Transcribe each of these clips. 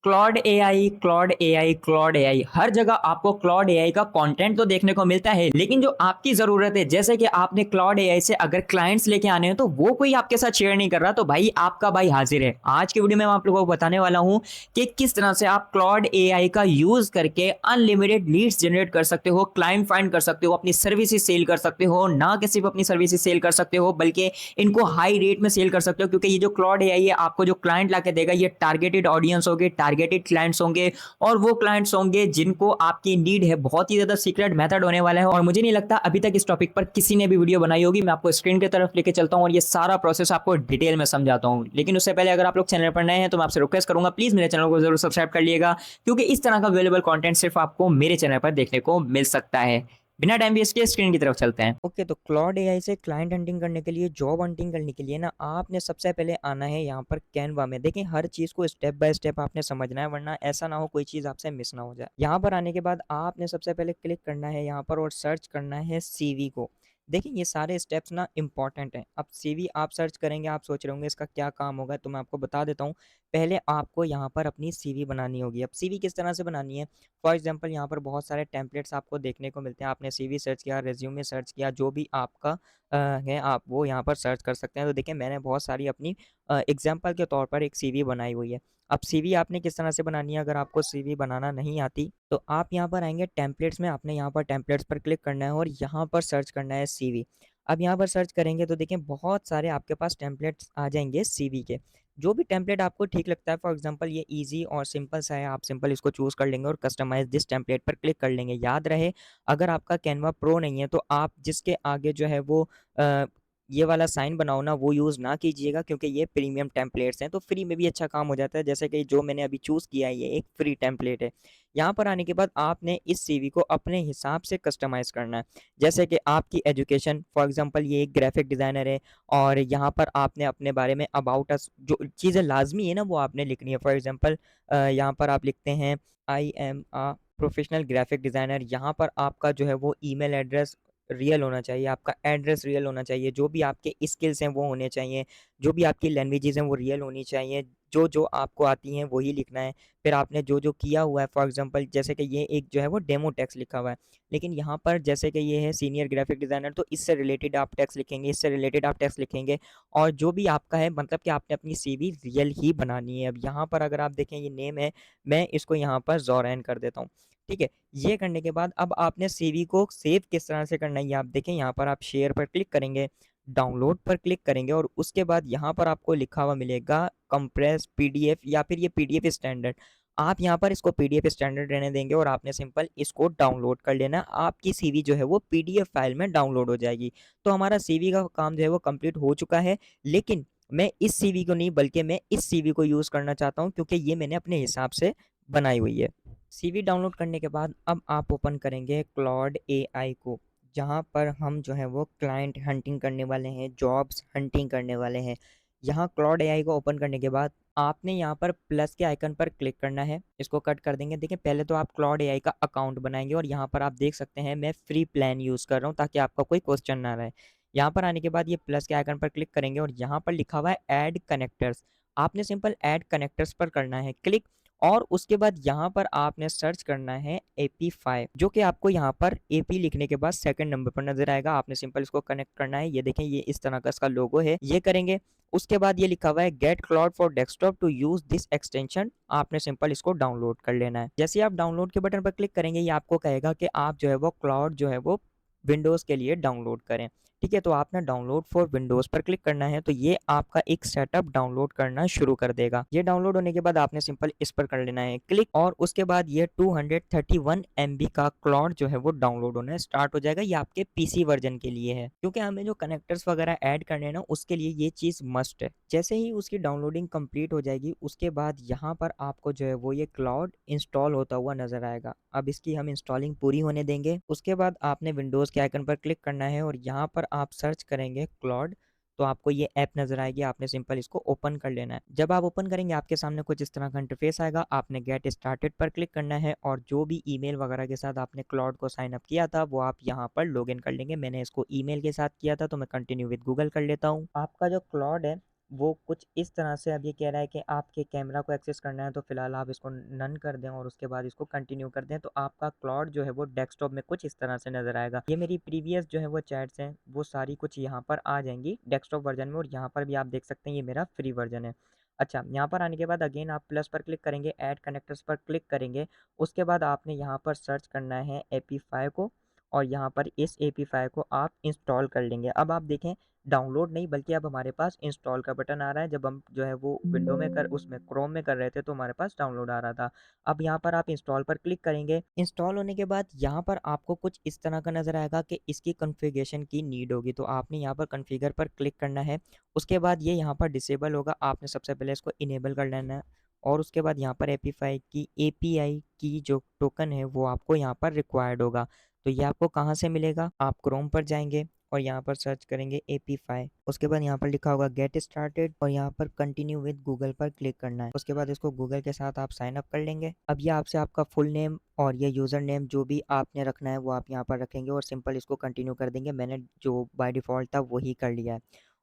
Claude AI, Claude AI, Claude AI, हर जगह आपको क्लॉड एआई का कंटेंट तो देखने को मिलता है, लेकिन जो आपकी जरूरत है, जैसे कि आपने क्लॉड एआई से अगर क्लाइंट्स लेके आने हैं तो वो कोई आपके साथ शेयर नहीं कर रहा, तो भाई आपका भाई हाजिर है। आज की वीडियो में मैं आप लोगों को बताने वाला हूं कि किस तरह से आप क्लॉड एआई का यूज करके अनलिमिटेड लीड्स जनरेट कर सकते हो, क्लाइंट फाइंड कर सकते हो, अपनी सर्विसेज सेल कर सकते हो। ना कि सिर्फ अपनी सर्विसेज सेल कर सकते हो, बल्कि इनको हाई रेट में सेल कर सकते हो, क्योंकि ये जो क्लॉड एआई है आपको जो क्लाइंट लाके देगा ये टारगेटेड ऑडियंस होगी, टारगेटेड क्लाइंट्स होंगे, और वो क्लाइंट्स होंगे जिनको आपकी नीड है। बहुत ही ज्यादा सीक्रेट मेथड होने वाला है और मुझे नहीं लगता अभी तक इस टॉपिक पर किसी ने भी वीडियो बनाई होगी। मैं आपको स्क्रीन की तरफ लेके चलता हूं और ये सारा प्रोसेस आपको डिटेल में समझाता हूं, लेकिन उससे पहले अगर आप लोग चैनल पर नए हैं तो मैं आपसे रिक्वेस्ट करूंगा प्लीज मेरे चैनल को जरूर सब्सक्राइब कर लिएगा, क्योंकि इस तरह का अवेलेबल कंटेंट सिर्फ आपको मेरे चैनल पर देखने को मिल सकता है। बिना टाइम वेस्ट किए स्क्रीन की तरफ चलते हैं। ओके, तो क्लॉड एआई से क्लाइंट हंटिंग करने के लिए, जॉब हंटिंग करने के लिए ना आपने सबसे पहले आना है यहाँ पर कैनवा में। देखिए, हर चीज़ को स्टेप बाय स्टेप आपने समझना है, वरना ऐसा ना हो कोई चीज़ आपसे मिस ना हो जाए। यहाँ पर आने के बाद आपने सबसे पहले क्लिक करना है यहाँ पर और सर्च करना है सीवी को। देखिए, ये सारे स्टेप्स ना इंपॉर्टेंट हैं। अब सीवी आप सर्च करेंगे, आप सोच रहे होंगे इसका क्या काम होगा, तो मैं आपको बता देता हूँ। पहले आपको यहाँ पर अपनी सीवी बनानी होगी। अब सीवी किस तरह से बनानी है? फॉर एग्जांपल यहाँ पर बहुत सारे टेम्पलेट्स आपको देखने को मिलते हैं। आपने सीवी सर्च किया, रिज्यूमे सर्च किया, जो भी आपका है आप वो यहाँ पर सर्च कर सकते हैं। तो देखिए, मैंने बहुत सारी अपनी एग्जांपल के तौर पर एक सीवी बनाई हुई है। अब सीवी आपने किस तरह से बनानी है? अगर आपको सीवी बनाना नहीं आती तो आप यहाँ पर आएंगे टेम्पलेट्स में, आपने यहाँ पर टेम्पलेट्स पर क्लिक करना है और यहाँ पर सर्च करना है सीवी। अब यहाँ पर सर्च करेंगे तो देखिए बहुत सारे आपके पास टेम्पलेट्स आ जाएंगे सीवी के। जो भी टेम्पलेट आपको ठीक लगता है, फॉर एग्जांपल ये इजी और सिंपल सा है, आप सिंपल इसको चूज़ कर लेंगे और कस्टमाइज़ दिस टेम्पलेट पर क्लिक कर लेंगे। याद रहे, अगर आपका कैनवा प्रो नहीं है तो आप जिसके आगे जो है वो अ, ये वाला साइन बनाओ ना, वो यूज़ ना कीजिएगा, क्योंकि ये प्रीमियम टेम्पलेट्स हैं, तो फ्री में भी अच्छा काम हो जाता है। जैसे कि जो मैंने अभी चूज़ किया है, ये एक फ्री टेम्पलेट है। यहाँ पर आने के बाद आपने इस सीवी को अपने हिसाब से कस्टमाइज़ करना है। जैसे कि आपकी एजुकेशन, फॉर एग्जांपल ये एक ग्राफिक डिज़ाइनर है और यहाँ पर आपने अपने बारे में अबाउट अस जो चीज़ें लाज़मी है ना वो आपने लिखनी है। फॉर एग्ज़ाम्पल यहाँ पर आप लिखते हैं I am a professional graphic designer. यहाँ पर आपका जो है वो ईमेल एड्रेस रियल होना चाहिए, आपका एड्रेस रियल होना चाहिए, जो भी आपके स्किल्स हैं वो होने चाहिए, जो भी आपकी लैंग्वेजेज़ हैं वो रियल होनी चाहिए, जो आपको आती हैं वही लिखना है। फिर आपने जो किया हुआ है, फॉर एग्ज़ाम्पल जैसे कि ये एक जो है वो डेमो टेक्स्ट लिखा हुआ है। लेकिन यहाँ पर जैसे कि ये है सीनियर ग्राफिक डिज़ाइनर, तो इससे रिलेटेड आप टेक्स्ट लिखेंगे, इससे रिलेटेड आप टेक्स्ट लिखेंगे और जो भी आपका है, मतलब कि आपने अपनी सीवी रियल ही बनानी है। अब यहाँ पर अगर आप देखें ये नेम है, मैं इसको यहाँ पर ज़ोरैन कर देता हूँ। ठीक है? ये करने के बाद अब आपने सीवी को सेव किस तरह से करना है ये आप देखें। यहाँ पर आप शेयर पर क्लिक करेंगे, डाउनलोड पर क्लिक करेंगे और उसके बाद यहाँ पर आपको लिखा हुआ मिलेगा कंप्रेस पीडीएफ या फिर ये पीडीएफ स्टैंडर्ड। आप यहाँ पर इसको पीडीएफ स्टैंडर्ड रहने देंगे और आपने सिंपल इसको डाउनलोड कर लेना। आपकी सीवी जो है वो पीडीएफ फाइल में डाउनलोड हो जाएगी। तो हमारा सीवी का काम जो है वो कंप्लीट हो चुका है। लेकिन मैं इस सीवी को नहीं, बल्कि मैं इस सीवी को यूज़ करना चाहता हूँ, क्योंकि ये मैंने अपने हिसाब से बनाई हुई है। सीवी डाउनलोड करने के बाद अब आप ओपन करेंगे क्लॉड एआई को, जहाँ पर हम जो है वो क्लाइंट हंटिंग करने वाले हैं, जॉब्स हंटिंग करने वाले हैं। यहाँ क्लॉड एआई को ओपन करने के बाद आपने यहाँ पर प्लस के आइकन पर क्लिक करना है। इसको कट कर देंगे। देखिए, पहले तो आप क्लॉड एआई का अकाउंट बनाएंगे और यहाँ पर आप देख सकते हैं मैं फ्री प्लान यूज़ कर रहा हूँ, ताकि आपका कोई क्वेश्चन ना रहे। यहाँ पर आने के बाद ये प्लस के आइकन पर क्लिक करेंगे और यहाँ पर लिखा हुआ है ऐड कनेक्टर्स। आपने सिंपल ऐड कनेक्टर्स पर करना है क्लिक और उसके बाद यहाँ पर आपने सर्च करना है AP5, जो कि आपको यहाँ पर AP लिखने के बाद सेकंड नंबर पर नजर आएगा। आपने सिंपल इसको कनेक्ट करना है। ये देखें, ये इस तरह का इसका लोगो है, ये करेंगे। उसके बाद ये लिखा हुआ है get cloud for desktop to use this extension. आपने सिंपल इसको डाउनलोड कर लेना है। जैसे आप डाउनलोड के बटन पर क्लिक करेंगे, ये आपको कहेगा कि आप जो है वो क्लाउड जो है वो विंडोज़ के लिए डाउनलोड करें। ठीक है, तो आपने डाउनलोड फॉर विंडोज़ पर क्लिक करना है, तो ये आपका एक सेटअप डाउनलोड करना शुरू कर देगा। ये डाउनलोड होने के बाद आपने सिंपल इस पर कर लेना है क्लिक और उसके बाद ये 231 MB का क्लाउड जो है वो डाउनलोड होना स्टार्ट हो जाएगा। ये आपके पीसी वर्जन के लिए है, क्योंकि हमें जो कनेक्टर्स वगैरह ऐड करने हैं ना, उसके लिए ये चीज़ मस्ट है। जैसे ही उसकी डाउनलोडिंग कंप्लीट हो जाएगी, उसके बाद यहाँ पर आपको जो है वो ये क्लाउड इंस्टॉल होता हुआ नजर आएगा। अब इसकी हम इंस्टॉलिंग पूरी होने देंगे। उसके बाद आपने विंडोज़ के आइकन पर क्लिक करना है और यहाँ पर आप सर्च करेंगे क्लाउड, तो आपको ये ऐप नज़र आएगी। आपने सिंपल इसको ओपन कर लेना है। जब आप ओपन करेंगे, आपके सामने कुछ इस तरह का इंटरफेस आएगा। आपने गेट स्टार्टेड पर क्लिक करना है और जो भी ईमेल वगैरह के साथ आपने क्लाउड को साइन अप किया था वो आप यहाँ पर लॉगिन कर लेंगे। मैंने इसको ईमेल के साथ किया था, तो मैं कंटिन्यू विद गूगल कर लेता हूँ। आपका जो क्लाउड है वो कुछ इस तरह से अब ये कह रहा है कि आपके कैमरा को एक्सेस करना है तो फ़िलहाल आप इसको नन कर दें और उसके बाद इसको कंटिन्यू कर दें, तो आपका क्लॉड जो है वो डेस्कटॉप में कुछ इस तरह से नज़र आएगा। ये मेरी प्रीवियस जो है वो चैट्स हैं, वो सारी कुछ यहाँ पर आ जाएँगी डेस्कटॉप वर्ज़न में और यहाँ पर भी आप देख सकते हैं ये मेरा फ्री वर्ज़न है। अच्छा, यहाँ पर आने के बाद अगेन आप प्लस पर क्लिक करेंगे, ऐड कनेक्टर्स पर क्लिक करेंगे, उसके बाद आपने यहाँ पर सर्च करना है एपीफाई को और यहाँ पर इस एपीफाई को आप इंस्टॉल कर लेंगे। अब आप देखें डाउनलोड नहीं बल्कि अब हमारे पास इंस्टॉल का बटन आ रहा है। जब हम जो है वो विंडो में कर उसमें क्रोम में कर रहे थे तो हमारे पास डाउनलोड आ रहा था। अब यहाँ पर आप इंस्टॉल पर क्लिक करेंगे। इंस्टॉल होने के बाद यहाँ पर आपको कुछ इस तरह का नज़र आएगा कि इसकी कॉन्फ़िगरेशन की नीड होगी, तो आपने यहाँ पर कॉन्फ़िगर पर क्लिक करना है। उसके बाद ये यहाँ पर डिसेबल होगा, आपने सबसे पहले इसको इनेबल कर लेना है और उसके बाद यहाँ पर एपीफाई की एपीआई की जो टोकन है वो आपको यहाँ पर रिक्वायर्ड होगा। तो ये आपको कहाँ से मिलेगा? आप क्रोम पर जाएँगे और यहाँ पर सर्च करेंगे एपीफाई, उसके बाद यहाँ पर लिखा होगा गेट स्टार्टेड और यहाँ पर कंटिन्यू विद गूगल पर क्लिक करना है। उसके बाद इसको गूगल के साथ आप साइन अप कर लेंगे। अब ये आपसे आपका फुल नेम और ये यूज़र नेम जो भी आपने रखना है वो आप यहाँ पर रखेंगे और सिंपल इसको कंटिन्यू कर देंगे। मैंने जो बाय डिफ़ॉल्ट था वही कर लिया है।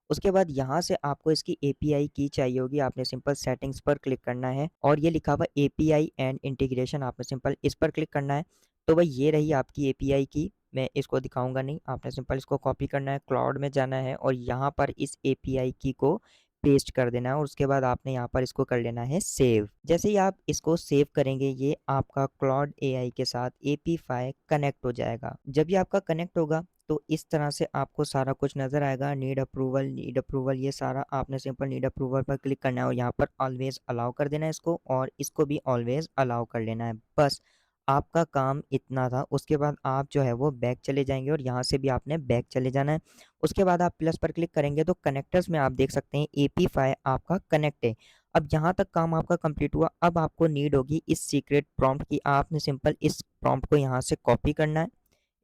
उसके बाद यहाँ से आपको इसकी एपीआई की चाहिए होगी, आपने सिंपल सेटिंग्स पर क्लिक करना है और ये लिखा हुआ एपीआई एंड इंटीग्रेशन, आपने सिंपल इस पर क्लिक करना है। तो भाई ये रही आपकी एपीआई की, मैं इसको दिखाऊंगा नहीं, आपने सिंपल इसको कॉपी करना है, क्लाउड में जाना है और यहाँ पर इस एपीआई की को पेस्ट कर देना है और उसके बाद आपने यहाँ पर इसको कर लेना है सेव। जैसे ही आप इसको सेव करेंगे ये आपका क्लाउड एआई के साथ एपीफाई कनेक्ट हो जाएगा। जब ये आपका कनेक्ट होगा तो इस तरह से आपको सारा कुछ नज़र आएगा। नीड अप्रूवल ये सारा आपने सिंपल नीड अप्रूवल पर क्लिक करना है और यहाँ पर ऑलवेज़ अलाउ कर देना है इसको और इसको भी ऑलवेज़ अलाउ कर लेना है। बस आपका काम इतना था। उसके बाद आप जो है वो बैक चले जाएँगे और यहाँ से भी आपने बैक चले जाना है। उसके बाद आप प्लस पर क्लिक करेंगे तो कनेक्टर्स में आप देख सकते हैं एपीफाई आपका कनेक्ट है। अब यहाँ तक काम आपका कंप्लीट हुआ। अब आपको नीड होगी इस सीक्रेट प्रॉम्प्ट की, आपने सिंपल इस प्रॉम्प्ट को यहाँ से कॉपी करना है।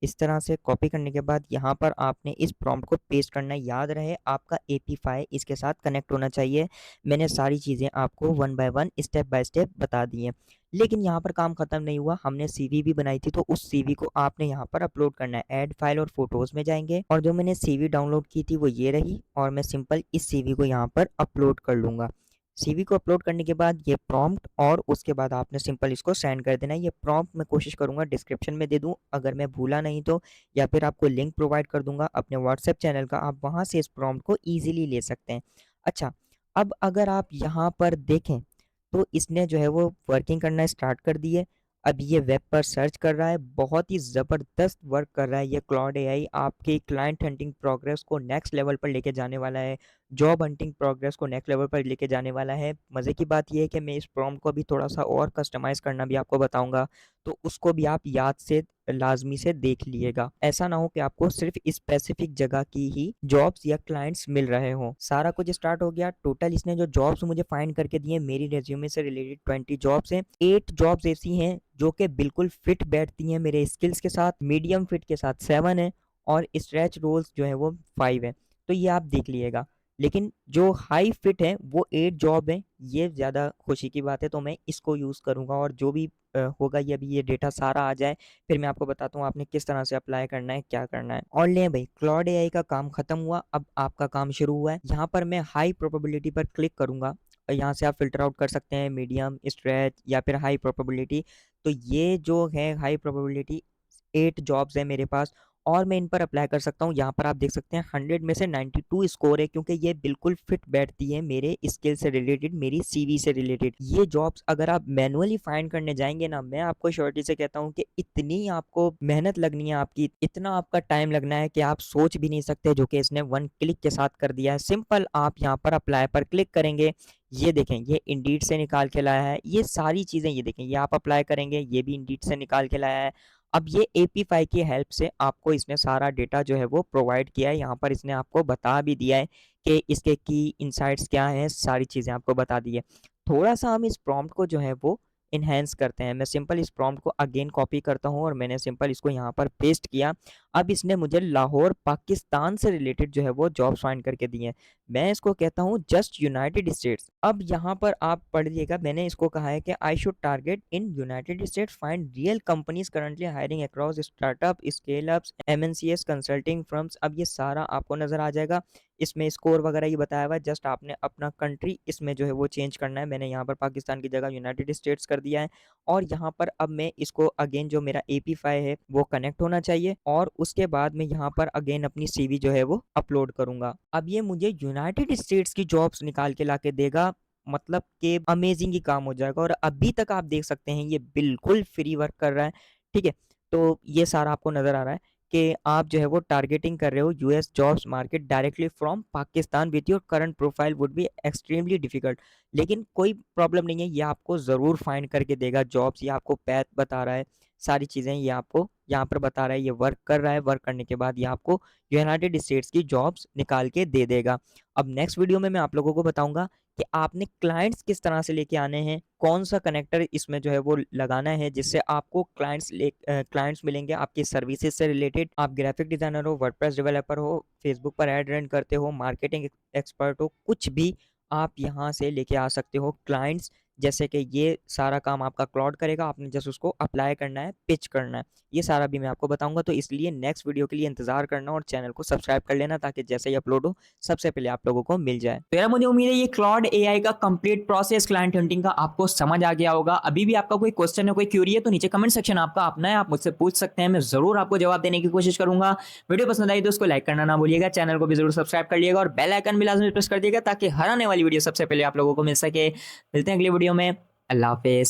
इस तरह से कॉपी करने के बाद यहाँ पर आपने इस प्रॉम्प्ट को पेस्ट करना है। याद रहे आपका एपीफाई इसके साथ कनेक्ट होना चाहिए। मैंने सारी चीज़ें आपको one by one step by step बता दी हैं। लेकिन यहाँ पर काम ख़त्म नहीं हुआ, हमने सीवी भी बनाई थी तो उस सीवी को आपने यहाँ पर अपलोड करना है। ऐड फाइल और फोटोज़ में जाएंगे और जो मैंने सीवी डाउनलोड की थी वो ये रही और मैं सिंपल इस सीवी को यहाँ पर अपलोड कर लूँगा। सीवी को अपलोड करने के बाद ये प्रॉम्प्ट और उसके बाद आपने सिंपल इसको सेंड कर देना है। ये प्रॉम्प्ट मैं कोशिश करूँगा डिस्क्रिप्शन में दे दूँ, अगर मैं भूला नहीं तो, या फिर आपको लिंक प्रोवाइड कर दूँगा अपने व्हाट्सएप चैनल का, आप वहाँ से इस प्रॉम्प्ट को ईज़िली ले सकते हैं। अच्छा, अब अगर आप यहाँ पर देखें तो इसने जो है वो वर्किंग करना स्टार्ट कर दी है। अब ये वेब पर सर्च कर रहा है, बहुत ही ज़बरदस्त वर्क कर रहा है ये क्लाउड एआई, आपके क्लाइंट हंटिंग प्रोग्रेस को नेक्स्ट लेवल पर लेके जाने वाला है, जॉब हंटिंग प्रोग्रेस को नेक्स्ट लेवल पर लेके जाने वाला है। मज़े की बात ये है कि मैं इस प्रॉम्प्ट को अभी थोड़ा-सा और कस्टमाइज़ करना भी आपको बताऊँगा, तो उसको भी आप याद से लाज़मी से देख लीजिएगा। ऐसा ना हो कि आपको सिर्फ़ स्पेसिफ़िक जगह की ही जॉब्स या क्लाइंट्स मिल रहे हों। सारा कुछ स्टार्ट हो गया, टोटल इसने जो जॉब्स मुझे फाइंड करके दिए, मेरी रिज़्यूमे से रिलेटेड 20 जॉब्स हैं। 8 जॉब्स ऐसी हैं जो कि बिल्कुल फिट बैठती हैं मेरे स्किल्स के साथ, मीडियम फिट के साथ 7 है और स्ट्रेच रोल्स जो हैं वो 5 हैं। तो ये आप देख लीजिएगा। लेकिन जो हाई फिट है वो 8 जॉब हैं, ये ज़्यादा खुशी की बात है, तो मैं इसको यूज़ करूँगा और जो भी होगा ये अभी ये डेटा सारा आ जाए, फिर मैं आपको बताता हूँ आपने किस तरह से अप्लाई करना है, क्या करना है। और लें भाई, क्लाउड एआई का काम खत्म हुआ, अब आपका काम शुरू हुआ है। यहाँ पर मैं हाई प्रोबेबिलिटी पर क्लिक करूँगा और यहाँ से आप फ़िल्टर आउट कर सकते हैं मीडियम, स्ट्रेच या फिर हाई प्रोबेबिलिटी। तो ये जो है हाई प्रोबेबिलिटी 8 जॉब्स हैं मेरे पास और मैं इन पर अप्लाई कर सकता हूँ। यहाँ पर आप देख सकते हैं 100 में से 92 स्कोर है, क्योंकि ये बिल्कुल फिट बैठती है मेरे स्किल से रिलेटेड, मेरी सीवी से रिलेटेड। ये जॉब्स अगर आप मैनुअली फाइंड करने जाएंगे ना, मैं आपको श्योरिटी से कहता हूँ कि इतनी आपको मेहनत लगनी है, आपकी इतना आपका टाइम लगना है कि आप सोच भी नहीं सकते, जो कि इसने 1 क्लिक के साथ कर दिया है। सिंपल आप यहाँ पर अप्लाई पर क्लिक करेंगे, ये देखें ये इंडीड से निकाल के लाया है, ये सारी चीज़ें ये देखें, ये आप अप्लाई करेंगे ये भी इंडीड से निकाल के लाया है। अब ये एपीफाई की हेल्प से आपको इसने सारा डेटा जो है वो प्रोवाइड किया है। यहाँ पर इसने आपको बता भी दिया है कि इसके की इनसाइट्स क्या हैं, सारी चीज़ें आपको बता दी है। थोड़ा-सा हम इस प्रॉम्प्ट को जो है वो एनहांस करते हैं। मैं सिंपल इस प्रॉम्प्ट को अगेन कॉपी करता हूँ और मैंने सिंपल इसको यहाँ पर पेस्ट किया। अब इसने मुझे लाहौर पाकिस्तान से रिलेटेड जो है वो जॉब्स फाइंड करके दिए हैं। मैं इसको कहता हूँ जस्ट यूनाइटेड स्टेट्स। अब यहाँ पर आप पढ़ लीजिएगा, मैंने इसको कहा है कि I should target in United States, find real companies currently hiring across startup, scale ups, MNCs, consulting firms. अब ये सारा आपको नजर आ जाएगा, इसमें स्कोर वगैरह ये बताया हुआ है, जस्ट आपने अपना कंट्री इसमें जो है वो चेंज करना है। मैंने यहाँ पर पाकिस्तान की जगह यूनाइटेड स्टेट्स कर दिया है। और यहाँ पर अब मैं इसको अगेन जो मेरा एपी फाइल है वो कनेक्ट होना चाहिए, और उसके बाद मैं यहाँ पर अगेन अपनी सीवी जो है वो अपलोड करूंगा। अब ये मुझे यूनाइटेड स्टेट्स की जॉब्स निकाल के लाके देगा, मतलब कि अमेजिंग ही काम हो जाएगा। और अभी तक आप देख सकते हैं ये बिल्कुल फ्री वर्क कर रहा है, ठीक है। तो ये सारा आपको नजर आ रहा है कि आप जो है वो टारगेटिंग कर रहे हो US jobs market directly from Pakistan with your current profile would be extremely difficult. लेकिन कोई प्रॉब्लम नहीं है, ये आपको ज़रूर फाइंड करके देगा जॉब्स। ये आपको पैथ बता रहा है, सारी चीज़ें ये आपको यहाँ पर बता रहा है, ये वर्क कर रहा है। वर्क करने के बाद ये आपको यूनाइटेड स्टेट्स की जॉब्स निकाल के दे देगा। अब नेक्स्ट वीडियो में मैं आप लोगों को बताऊंगा कि आपने क्लाइंट्स किस तरह से लेके आने हैं, कौन सा कनेक्टर इसमें जो है वो लगाना है जिससे आपको क्लाइंट्स मिलेंगे आपकी सर्विसेज से रिलेटेड। आप ग्राफिक डिजाइनर हो, वर्डप्रेस डेवलपर हो, फेसबुक पर ऐड रन करते हो, मार्केटिंग एक्सपर्ट हो, कुछ भी आप यहाँ से लेके आ सकते हो क्लाइंट्स। जैसे कि ये सारा काम आपका क्लाउड करेगा, आपने जस्ट उसको अप्लाई करना है, पिच करना है। ये सारा भी मैं आपको बताऊंगा, तो इसलिए नेक्स्ट वीडियो के लिए इंतजार करना और चैनल को सब्सक्राइब कर लेना ताकि जैसे ही अपलोड हो सबसे पहले आप लोगों को मिल जाए। तो यार मुझे उम्मीद है ये क्लॉड एआई का कंप्लीट प्रोसेस क्लाइंट हंटिंग का आपको समझ आ गया होगा। अभी भी आपका कोई क्वेश्चन है, कोई क्यूरी है, तो नीचे कमेंट सेक्शन आपका अपना है, आप मुझसे पूछ सकते हैं, मैं जरूर आपको जवाब देने की कोशिश करूंगा। वीडियो पसंद आई तो उसको लाइक करना ना भूलिएगा, चैनल को भी जरूर सब्सक्राइब कर लिएगा और बेल आइकन भी लाजमी प्रेस कर दिएगा ताकि हर आने वाली वीडियो सबसे पहले आप लोगों को मिल सके। मिलते हैं अगली वीडियो में। अल्लाह हाफिज।